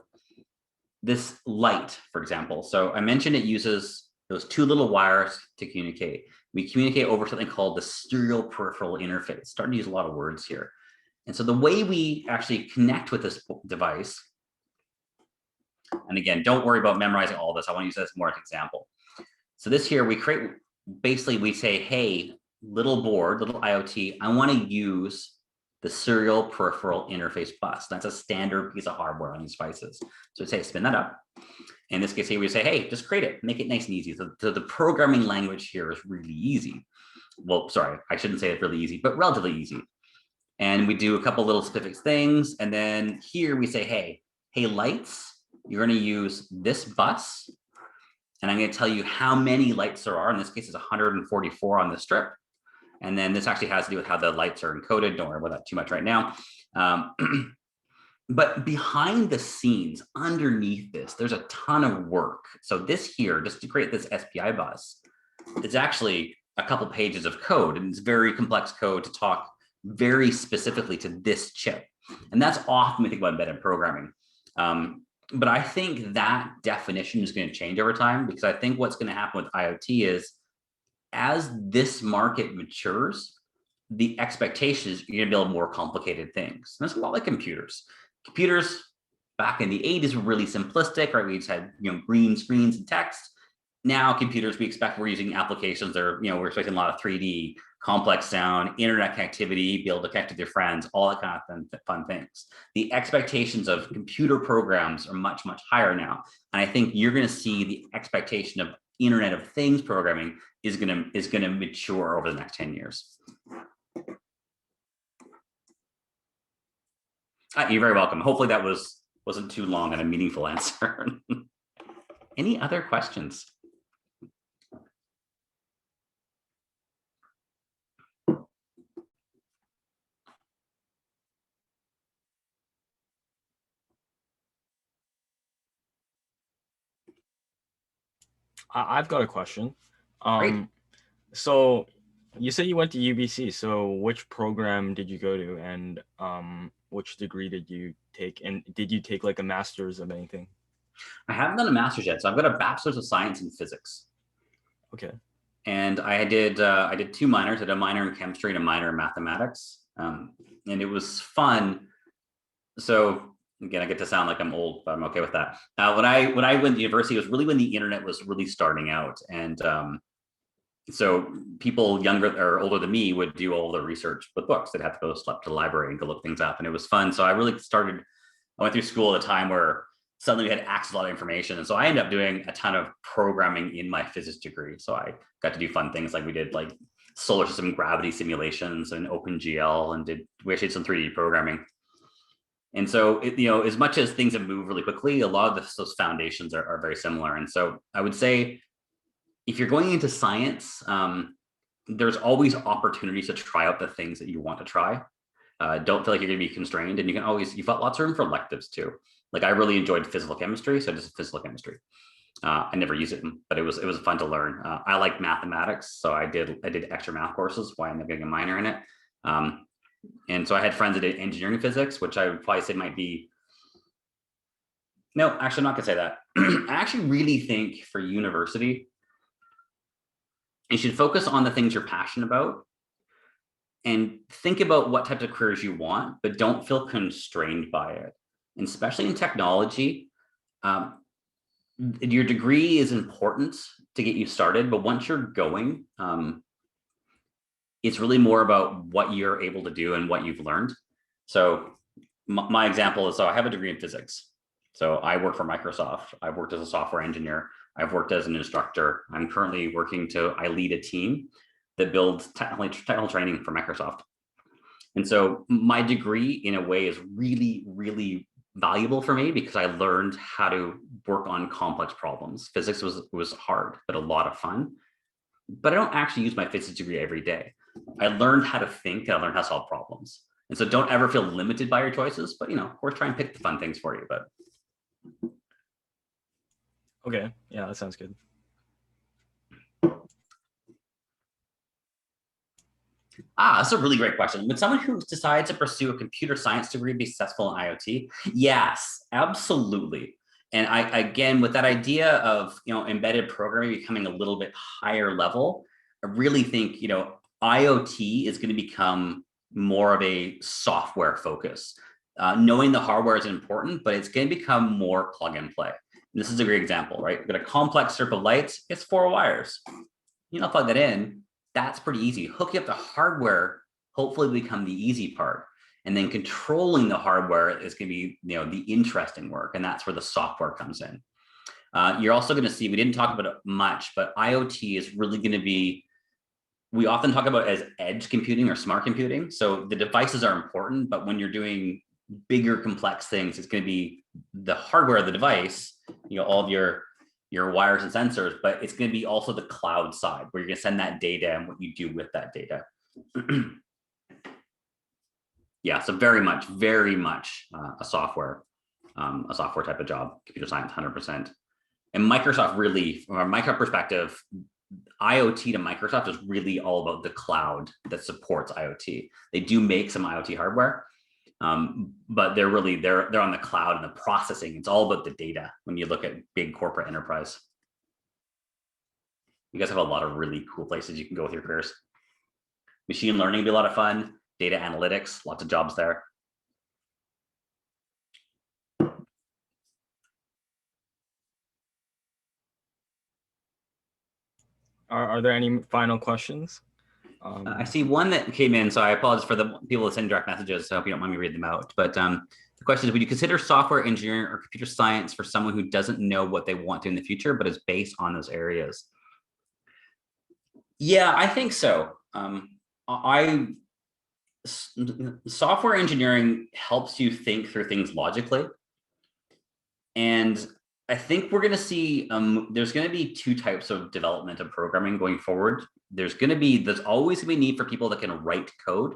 this light, for example, so I mentioned it uses those two little wires to communicate. We communicate over something called the serial peripheral interface. Starting to use a lot of words here. And so the way we actually connect with this device, and again, don't worry about memorizing all this. I want to use this more as an example. So this here, we create, basically we say, hey, little board, little IoT, I want to use the serial peripheral interface bus. That's a standard piece of hardware on these devices. So we say, spin that up. In this case here, we say, hey, just create it, make it nice and easy. So the programming language here is really easy. Well, sorry, I shouldn't say it's really easy, but relatively easy. And we do a couple little specific things. And then here we say, hey, lights, you're going to use this bus. And I'm going to tell you how many lights there are. In this case, it's 144 on the strip. And then this actually has to do with how the lights are encoded. Don't worry about that too much right now. But behind the scenes, underneath this, there's a ton of work. So this here, just to create this SPI bus, it's actually a couple pages of code, and it's very complex code to talk very specifically to this chip. And that's often we think about embedded programming. But I think that definition is going to change over time, because I think what's going to happen with IoT is, as this market matures, the expectation is you're going to build more complicated things. And that's a lot like computers. Computers back in the 80s were really simplistic, right? We just had green screens and text. Now computers, we expect we're using applications that are, we're expecting a lot of 3D, complex sound, internet connectivity, be able to connect with your friends, all that kind of fun things. The expectations of computer programs are much, much higher now. And I think you're going to see the expectation of Internet of Things programming is going to mature over the next 10 years. You're very welcome. Hopefully that wasn't too long and a meaningful answer. Any other questions? I've got a question. Great. So you said you went to UBC. So which program did you go to, and which degree did you take? And did you take like a master's of anything? I haven't done a master's yet, so I've got a bachelor's of science in physics. Okay. And I did two minors. I did a minor in chemistry and a minor in mathematics, and it was fun. So again, I get to sound like I'm old, but I'm okay with that. When I went to university, it was really when the internet was really starting out, and so people younger or older than me would do all the research with books. They'd have to go to the library and go look things up, and it was fun. So I really started. I went through school at a time where suddenly we had access to a lot of information, and so I ended up doing a ton of programming in my physics degree. So I got to do fun things like we did like solar system gravity simulations and OpenGL, and we actually did some 3D programming. And so, as much as things have moved really quickly, a lot of those foundations are very similar. And so I would say, if you're going into science, there's always opportunities to try out the things that you want to try. Don't feel like you're going to be constrained, and you've got lots of room for electives too. Like I really enjoyed physical chemistry, so I just physical chemistry. I never used it, but it was fun to learn. I like mathematics, so I did extra math courses. Why I ended up getting a minor in it. And so I had friends that did engineering physics, which I would probably say might be. No, actually, I'm not gonna say that. I actually really think for university, you should focus on the things you're passionate about and think about what types of careers you want, but don't feel constrained by it. And especially in technology, your degree is important to get you started, but once you're going, it's really more about what you're able to do and what you've learned. So my example is, so I have a degree in physics. So I work for Microsoft. I've worked as a software engineer. I've worked as an instructor. I'm currently I lead a team that builds technical training for Microsoft. And so my degree in a way is really, really valuable for me because I learned how to work on complex problems. Physics was hard, but a lot of fun. But I don't actually use my physics degree every day. I learned how to think and I learned how to solve problems. And so don't ever feel limited by your choices, but of course, try and pick the fun things for you. But Okay, yeah, that sounds good. that's a really great question. Would someone who decides to pursue a computer science degree be successful in IoT? Yes, absolutely. And again, with that idea of embedded programming becoming a little bit higher level, I really think IoT is going to become more of a software focus. Knowing the hardware is important, but it's going to become more plug and play. And this is a great example, right? We've got a complex strip of lights. It's 4 wires. Plug that in. That's pretty easy. Hooking up the hardware hopefully become the easy part. And then controlling the hardware is going to be the interesting work. And that's where the software comes in. You're also going to see, we didn't talk about it much, but IoT is really going to be, we often talk about it as edge computing or smart computing. So the devices are important, but when you're doing bigger complex things, it's going to be the hardware of the device, all of your wires and sensors, but it's going to be also the cloud side where you're going to send that data and what you do with that data. Yeah, so very much a software type of job, computer science, 100%. And Microsoft really, from a Microsoft perspective, IoT to Microsoft is really all about the cloud that supports IoT. They do make some IoT hardware, but they're on the cloud and the processing. It's all about the data when you look at big corporate enterprise. You guys have a lot of really cool places you can go with your careers. Machine learning will be a lot of fun. Data analytics, lots of jobs there. Are there any final questions? I see one that came in, so I apologize for the people that send direct messages. So I hope you don't mind me reading them out. But the question is, would you consider software engineering or computer science for someone who doesn't know what they want to in the future, but is based on those areas? Yeah, I think so. Software engineering helps you think through things logically. And I think we're going to see, there's going to be 2 types of development of programming going forward. There's always going to be a need for people that can write code.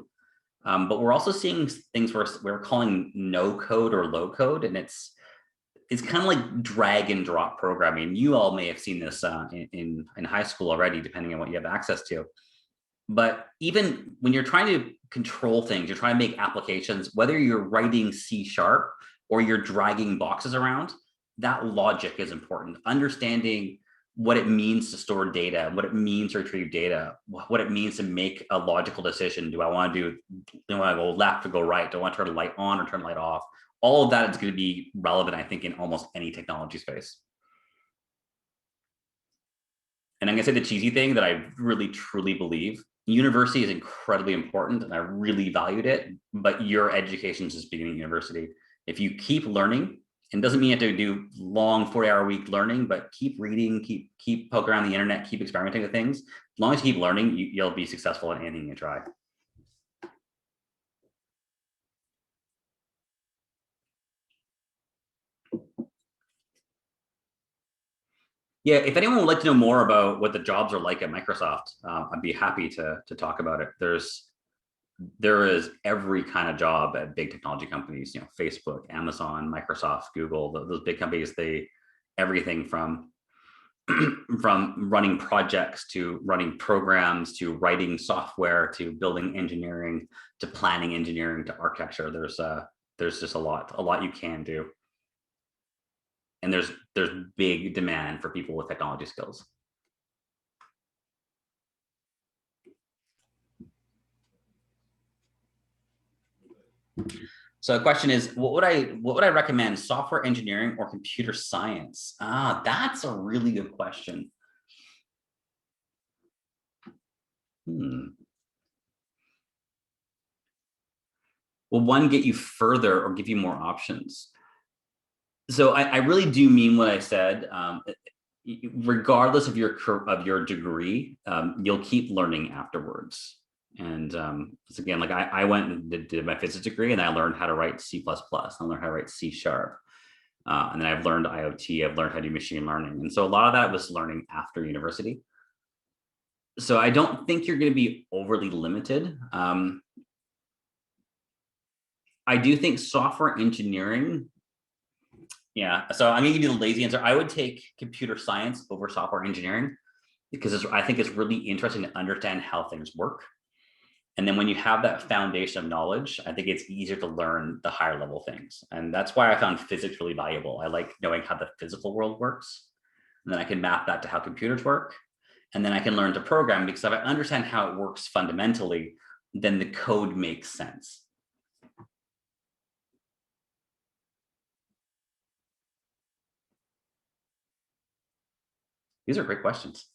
But we're also seeing things where we're calling no code or low code. And it's kind of like drag and drop programming. You all may have seen this in high school already, depending on what you have access to. But even when you're trying to control things, you're trying to make applications, whether you're writing C# or you're dragging boxes around, that logic is important. Understanding what it means to store data, what it means to retrieve data, what it means to make a logical decision. Do I want to go left or go right? Do I want to turn the light on or turn the light off? All of that is going to be relevant, I think, in almost any technology space. And I'm going to say the cheesy thing that I really, truly believe. University is incredibly important and I really valued it, but your education is just beginning university. If you keep learning, and doesn't mean you have to do long 40-hour-a-week learning, but keep reading, keep poking around the internet, keep experimenting with things. As long as you keep learning, you'll be successful in anything you try. Yeah, if anyone would like to know more about what the jobs are like at Microsoft, I'd be happy to talk about it. There is every kind of job at big technology companies, Facebook, Amazon, Microsoft, Google, those big companies, everything from running projects to running programs to writing software to building engineering to planning engineering to architecture. There's just a lot you can do. And there's big demand for people with technology skills. So the question is, what would I recommend, software engineering or computer science? That's a really good question. Will one get you further or give you more options? So I really do mean what I said. Regardless of your degree, you'll keep learning afterwards. And so again, like I went and did my physics degree, and I learned how to write C++. I learned how to write C#. And then I've learned IoT. I've learned how to do machine learning. And so a lot of that was learning after university. So I don't think you're going to be overly limited. I do think software engineering. Yeah. So I'm going to give you the lazy answer. I would take computer science over software engineering because I think it's really interesting to understand how things work. And then when you have that foundation of knowledge, I think it's easier to learn the higher level things. And that's why I found physics really valuable. I like knowing how the physical world works. And then I can map that to how computers work. And then I can learn to program, because if I understand how it works fundamentally, then the code makes sense. These are great questions.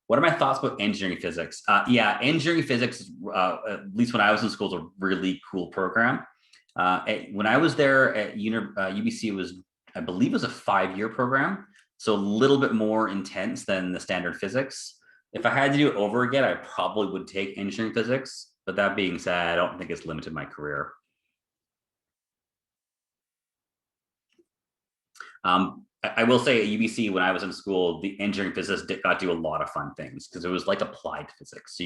What are my thoughts about engineering physics? Yeah, engineering physics, at least when I was in school, is a really cool program. When I was there at UBC, it was, I believe it was a 5-year program. So a little bit more intense than the standard physics. If I had to do it over again, I probably would take engineering physics. But that being said, I don't think it's limited my career. I will say at UBC, when I was in school, the engineering physics got to do a lot of fun things because it was like applied physics. So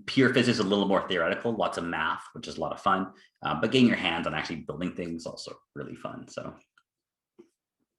pure physics is a little more theoretical, lots of math, which is a lot of fun. But getting your hands on actually building things is also really fun. So